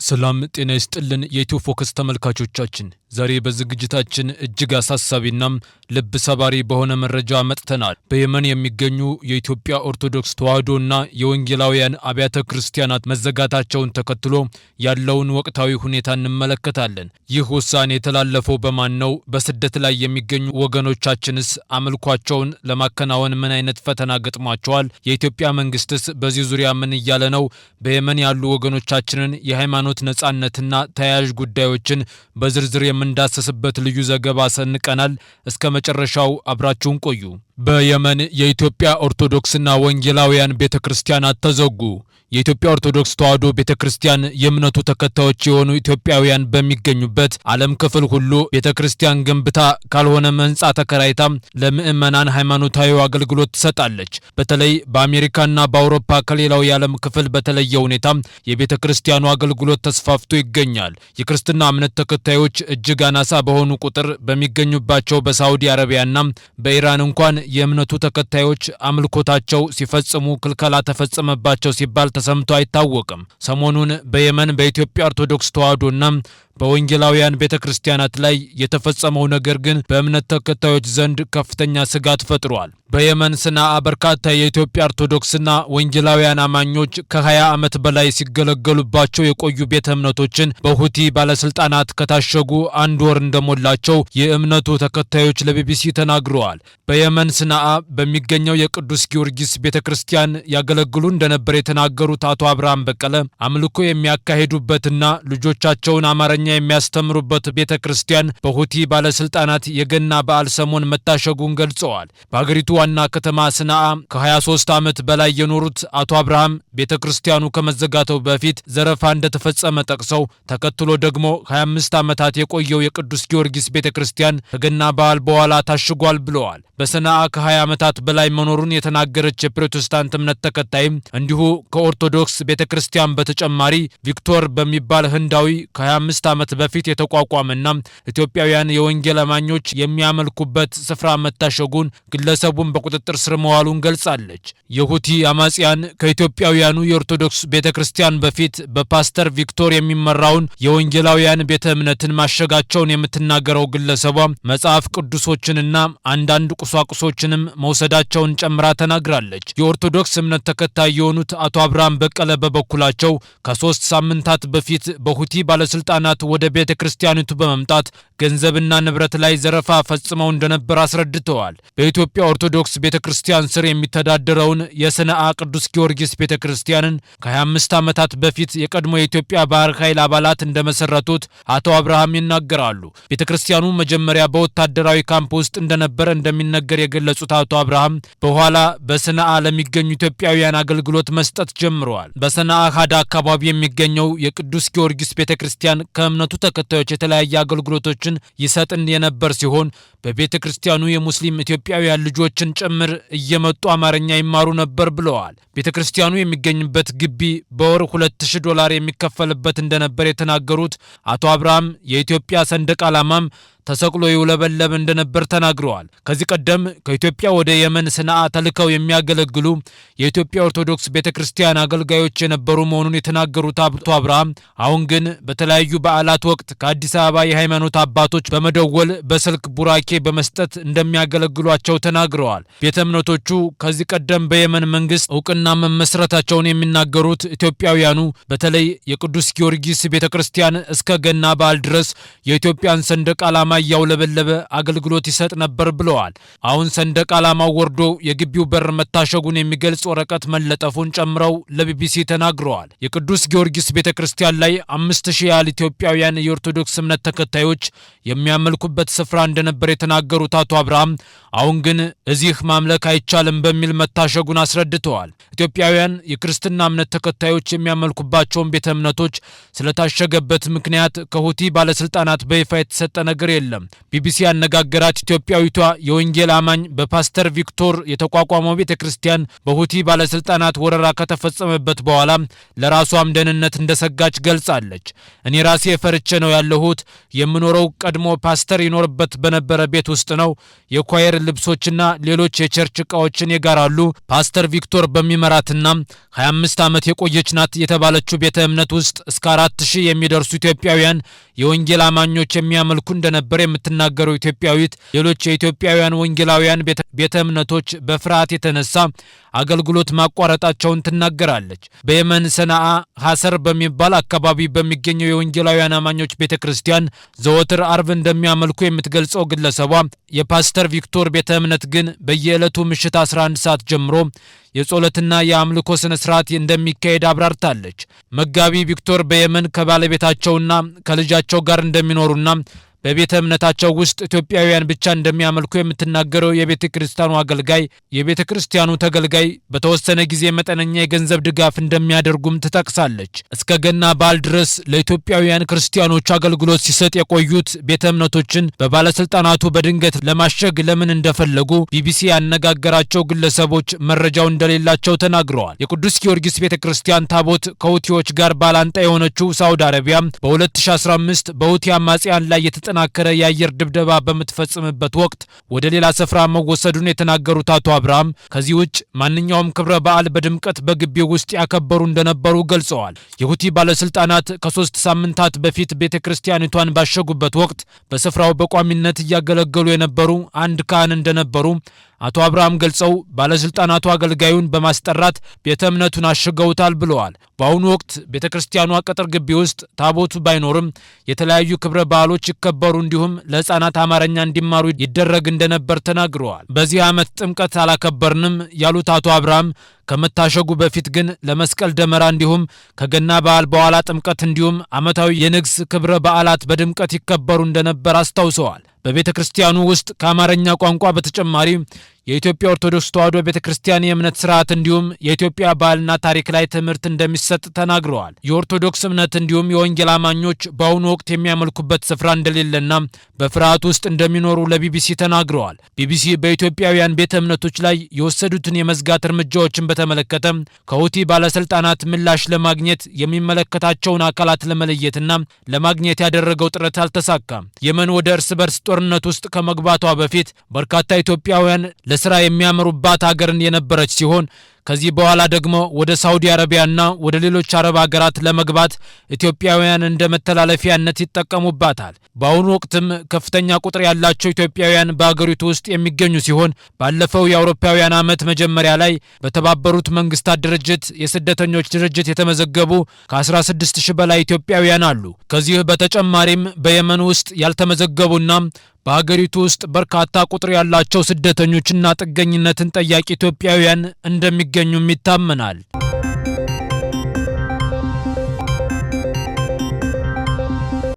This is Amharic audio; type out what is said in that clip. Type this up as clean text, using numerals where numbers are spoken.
ሰላም ጤና ይስጥልን የኢትዮ ፎከስ ተመልካቾቻችን ዛሬ በዝግጅታችን እጅግ አሳሳቢና ልብ ሰባሪ በሆነ መረጃ መጥተናል። በየመን የሚገኙ የኢትዮጵያ ኦርቶዶክስ ተዋሕዶና የወንጌላውያን አብያተ ክርስቲያናት መዘጋታቸውን ተከትሎ ያለውን ወቅታዊ ሁኔታ እንመለከታለን። ይህ ውሳኔ የተላለፈው በማን ነው? በስደት ላይ የሚገኙ ወገኖቻችንስ አምልኳቸውን ለማከናወን ምን አይነት ፈተና ገጥሟቸዋል? የኢትዮጵያ መንግስትስ በዚህ ዙሪያ ምን እያለ ነው? በየመን ያሉ ወገኖቻችንን የሃይማኖት ነጻነትና ተያያዥ ጉዳዮችን በዝርዝር የምንዳሰስበት ልዩ ዘገባ ሰንቀናል። እስከ መጨረሻው አብራችሁን ቆዩ። በየመን የኢትዮጵያ ኦርቶዶክስና ወንጌላውያን ቤተክርስቲያናት ተዘጉ። የኢትዮጵያ ኦርቶዶክስ ተዋሕዶ ቤተክርስቲያን የእምነቱ ተከታዮች የሆኑ ኢትዮጵያውያን በሚገኙበት ዓለም ክፍል ሁሉ ቤተክርስቲያን ገንብታ ካልሆነ ሕንጻ ተከራይታ ለምዕመናን ሃይማኖታዊ አገልግሎት ትሰጣለች። በተለይ በአሜሪካና በአውሮፓ ከሌላው የዓለም ክፍል በተለየ ሁኔታ የቤተክርስቲያኑ አገልግሎት ተስፋፍቶ ይገኛል። የክርስትና እምነት ተከታዮች እጅግ አናሳ በሆኑ ቁጥር በሚገኙባቸው በሳዑዲ አረቢያና በኢራን እንኳን የእምነቱ ተከታዮች አምልኮታቸው ሲፈጽሙ ክልከላ ተፈጸመባቸው ሲባል ሰምቶ አይታወቅም። ሰሞኑን በየመን በኢትዮጵያ ኦርቶዶክስ ተዋሕዶና በወንጌላውያን ቤተክርስቲያናት ላይ የተፈጸመው ነገር ግን በእምነት ተከታዮች ዘንድ ከፍተኛ ስጋት ፈጥሯል። በየመን ሰነአ በርካታ የኢትዮጵያ ኦርቶዶክስና ወንጌላውያን አማኞች ከ20 ዓመት በላይ ሲገለገሉባቸው የቆዩ ቤተ እምነቶችን በሁቲ ባለስልጣናት ከታሸጉ አንድ ወር እንደሞላቸው የእምነቱ ተከታዮች ለቢቢሲ ተናግረዋል። በየመን ሰነአ በሚገኘው የቅዱስ ጊዮርጊስ ቤተክርስቲያን ያገለግሉ እንደነበር የተናገሩት አቶ አብርሃም በቀለ አምልኮ የሚያካሂዱበትና ልጆቻቸውን አማርኛ የሚያስተምሩበት ቤተክርስቲያን በሁቲ ባለስልጣናት የገና በዓል ሰሞን መታሸጉን ገልጸዋል። በአገሪቱ ዋና ከተማ ሰነአ ከ23 ዓመት በላይ የኖሩት አቶ አብርሃም ቤተክርስቲያኑ ከመዘጋተው በፊት ዘረፋ እንደተፈጸመ ጠቅሰው ተከትሎ ደግሞ 25 ዓመታት የቆየው የቅዱስ ጊዮርጊስ ቤተክርስቲያን ከገና በዓል በኋላ ታሽጓል ብለዋል። በሰነአ ከ20 ዓመታት በላይ መኖሩን የተናገረች የፕሮቴስታንት እምነት ተከታይም እንዲሁ ከኦርቶዶክስ ቤተክርስቲያን በተጨማሪ ቪክቶር በሚባል ህንዳዊ ከ25 ዓመት በፊት የተቋቋመና ኢትዮጵያውያን የወንጌል አማኞች የሚያመልኩበት ስፍራ መታሸጉን ግለሰቡን በቁጥጥር ስር መዋሉን ገልጻለች። የሁቲ አማጽያን ከኢትዮጵያውያኑ የኦርቶዶክስ ቤተክርስቲያን በፊት በፓስተር ቪክቶር የሚመራውን የወንጌላውያን ቤተ እምነትን ማሸጋቸውን የምትናገረው ግለሰቧ መጽሐፍ ቅዱሶችንና አንዳንድ ቁሳቁሶችንም መውሰዳቸውን ጨምራ ተናግራለች። የኦርቶዶክስ እምነት ተከታይ የሆኑት አቶ አብርሃም በቀለ በበኩላቸው ከ3 ሳምንታት በፊት በሁቲ ባለስልጣናት ወደ ቤተ ክርስቲያኒቱ በመምጣት ገንዘብና ንብረት ላይ ዘረፋ ፈጽመው እንደነበር አስረድተዋል። በኢትዮጵያ ኦርቶዶክስ ቤተክርስቲያን ስር የሚተዳደረውን የሰነአ ቅዱስ ጊዮርጊስ ቤተክርስቲያንን ከ25 ዓመታት በፊት የቀድሞ የኢትዮጵያ ባህር ኃይል አባላት እንደመሰረቱት አቶ አብርሃም ይናገራሉ። ቤተክርስቲያኑ መጀመሪያ በወታደራዊ ካምፕ ውስጥ እንደነበረ እንደሚነገር የገለጹት አቶ አብርሃም በኋላ በሰነአ ለሚገኙ ኢትዮጵያውያን አገልግሎት መስጠት ጀምረዋል። በሰነአ ሀዳ አካባቢ የሚገኘው የቅዱስ ጊዮርጊስ ቤተክርስቲያን ከእምነቱ ተከታዮች የተለያየ አገልግሎቶችን ይሰጥን የነበር ሲሆን በቤተ ክርስቲያኑ የሙስሊም ኢትዮጵያውያን ልጆችን ጭምር እየመጡ አማርኛ ይማሩ ነበር ብለዋል። ቤተ ክርስቲያኑ የሚገኝበት ግቢ በወር $2000 የሚከፈልበት እንደነበር የተናገሩት አቶ አብርሃም የኢትዮጵያ ሰንደቅ ዓላማም ተሰቅሎ ይውለበለብ እንደነበር ተናግረዋል። ከዚህ ቀደም ከኢትዮጵያ ወደ የመን ሰነአ ተልከው የሚያገለግሉ የኢትዮጵያ ኦርቶዶክስ ቤተክርስቲያን አገልጋዮች የነበሩ መሆኑን የተናገሩት አቶ አብርሃም አሁን ግን በተለያዩ በዓላት ወቅት ከአዲስ አበባ የሃይማኖት አባቶች በመደወል በስልክ ቡራኬ በመስጠት እንደሚያገለግሏቸው ተናግረዋል። ቤተ እምነቶቹ ከዚህ ቀደም በየመን መንግስት እውቅና መመስረታቸውን የሚናገሩት ኢትዮጵያውያኑ በተለይ የቅዱስ ጊዮርጊስ ቤተክርስቲያን እስከ ገና በዓል ድረስ የኢትዮጵያን ሰንደቅ ዓላማ ያውለበለበ አገልግሎት ይሰጥ ነበር ብለዋል። አሁን ሰንደቅ ዓላማው ወርዶ የግቢው በር መታሸጉን የሚገልጽ ወረቀት መለጠፉን ጨምረው ለቢቢሲ ተናግረዋል። የቅዱስ ጊዮርጊስ ቤተክርስቲያን ላይ 5000 ያህል ኢትዮጵያውያን የኦርቶዶክስ እምነት ተከታዮች የሚያመልኩበት ስፍራ እንደነበር የተናገሩት አቶ አብርሃም አሁን ግን እዚህ ማምለክ አይቻልም በሚል መታሸጉን አስረድተዋል። ኢትዮጵያውያን የክርስትና እምነት ተከታዮች የሚያመልኩባቸውን ቤተ እምነቶች ስለታሸገበት ምክንያት ከሁቲ ባለስልጣናት በይፋ የተሰጠ ነገር የለም። ቢቢሲ ያነጋገራት ኢትዮጵያዊቷ የወንጌል አማኝ በፓስተር ቪክቶር የተቋቋመው ቤተክርስቲያን በሁቲ ባለስልጣናት ወረራ ከተፈጸመበት በኋላ ለራሷም ደህንነት እንደሰጋች ገልጻለች። እኔ ራሴ ፈርቼ ነው ያለሁት። የምኖረው ቀድሞ ፓስተር ይኖርበት በነበረ ቤት ውስጥ ነው። የኳየር ልብሶችና ሌሎች የቸርች ዕቃዎችን ይጋራሉ። ፓስተር ቪክቶር በሚመራትና 25 ዓመት የቆየች ናት የተባለችው ቤተ እምነት ውስጥ እስከ 4000 የሚደርሱ ኢትዮጵያውያን የወንጌል አማኞች የሚያመልኩ እንደነበር የምትናገረው ኢትዮጵያዊት ሌሎች የኢትዮጵያውያን ወንጌላውያን ቤተ እምነቶች በፍርሃት የተነሳ አገልግሎት ማቋረጣቸውን ትናገራለች። በየመን ሰናአ ሐሰር በሚባል አካባቢ በሚገኘው የወንጌላውያን አማኞች ቤተክርስቲያን ዘወትር አርብ እንደሚያመልኩ የምትገልጸው ግለሰቧ የፓስተር ቪክቶር ቤተ እምነት ግን በየዕለቱ ምሽት 11 ሰዓት ጀምሮ የጾለትና የአምልኮ ስነ ስርዓት እንደሚካሄድ አብራርታለች። መጋቢ ቪክቶር በየመን ከባለቤታቸውና ከልጃቸው ጋር እንደሚኖሩና በቤተ እምነታቸው ውስጥ ኢትዮጵያውያን ብቻ እንደሚያመልኩ የምትናገረው የቤተ ክርስቲያኑ ተገልጋይ በተወሰነ ጊዜ መጠነኛ የገንዘብ ድጋፍ እንደሚያደርጉም ትጠቅሳለች። እስከ ገና በዓል ድረስ ለኢትዮጵያውያን ክርስቲያኖች አገልግሎት ሲሰጥ የቆዩት ቤተ እምነቶችን በባለስልጣናቱ በድንገት ለማሸግ ለምን እንደፈለጉ ቢቢሲ ያነጋገራቸው ግለሰቦች መረጃው እንደሌላቸው ተናግረዋል። የቅዱስ ጊዮርጊስ ቤተ ክርስቲያን ታቦት ከሁቲዎች ጋር ባላንጣ የሆነችው ሳውዲ አረቢያ በ2015 በሁቲ አማጽያን ላይ የተጠናከረ የአየር ድብደባ በምትፈጽምበት ወቅት ወደ ሌላ ስፍራ መወሰዱን የተናገሩት አቶ አብርሃም ከዚህ ውጭ ማንኛውም ክብረ በዓል በድምቀት በግቢው ውስጥ ያከበሩ እንደነበሩ ገልጸዋል። የሁቲ ባለስልጣናት ከ3 ሳምንታት በፊት ቤተክርስቲያኒቷን ባሸጉበት ወቅት በስፍራው በቋሚነት እያገለገሉ የነበሩ አንድ ካህን እንደነበሩ አቶ አብርሃም ገልጸው ባለስልጣናቱ አገልጋዩን በማስጠራት ቤተ እምነቱን አሽገውታል ብለዋል። በአሁኑ ወቅት ቤተክርስቲያኗ ቅጥር ግቢ ውስጥ ታቦቱ ባይኖርም የተለያዩ ክብረ በዓሎች ይከበሩ እንዲሁም ለሕፃናት አማርኛ እንዲማሩ ይደረግ እንደነበር ተናግረዋል። በዚህ ዓመት ጥምቀት አላከበርንም ያሉት አቶ አብርሃም ከመታሸጉ በፊት ግን ለመስቀል ደመራ እንዲሁም ከገና በዓል በኋላ ጥምቀት እንዲሁም ዓመታዊ የንግስ ክብረ በዓላት በድምቀት ይከበሩ እንደነበር አስታውሰዋል። በቤተ ክርስቲያኑ ውስጥ ከአማርኛ ቋንቋ በተጨማሪ የኢትዮጵያ ኦርቶዶክስ ተዋሕዶ ቤተክርስቲያን የእምነት ስርዓት እንዲሁም የኢትዮጵያ ባህልና ታሪክ ላይ ትምህርት እንደሚሰጥ ተናግረዋል። የኦርቶዶክስ እምነት እንዲሁም የወንጌል አማኞች በአሁኑ ወቅት የሚያመልኩበት ስፍራ እንደሌለና በፍርሃት ውስጥ እንደሚኖሩ ለቢቢሲ ተናግረዋል። ቢቢሲ በኢትዮጵያውያን ቤተ እምነቶች ላይ የወሰዱትን የመዝጋት እርምጃዎችን በተመለከተ ከሁቲ ባለስልጣናት ምላሽ ለማግኘት የሚመለከታቸውን አካላት ለመለየትና ለማግኘት ያደረገው ጥረት አልተሳካም። የመን ወደ እርስ በርስ ጦርነት ውስጥ ከመግባቷ በፊት በርካታ ኢትዮጵያውያን ለስራ የሚያመሩባት ሀገርን የነበረች ሲሆን ከዚህ በኋላ ደግሞ ወደ ሳውዲ አረቢያና ወደ ሌሎች አረብ ሀገራት ለመግባት ኢትዮጵያውያን እንደ መተላለፊያነት ይጠቀሙባታል። በአሁኑ ወቅትም ከፍተኛ ቁጥር ያላቸው ኢትዮጵያውያን በአገሪቱ ውስጥ የሚገኙ ሲሆን ባለፈው የአውሮፓውያን ዓመት መጀመሪያ ላይ በተባበሩት መንግስታት ድርጅት የስደተኞች ድርጅት የተመዘገቡ ከ16000 በላይ ኢትዮጵያውያን አሉ። ከዚህ በተጨማሪም በየመን ውስጥ ያልተመዘገቡና በአገሪቱ ውስጥ በርካታ ቁጥር ያላቸው ስደተኞችና ጥገኝነትን ጠያቂ ኢትዮጵያውያን እንደሚገኙም ይታመናል።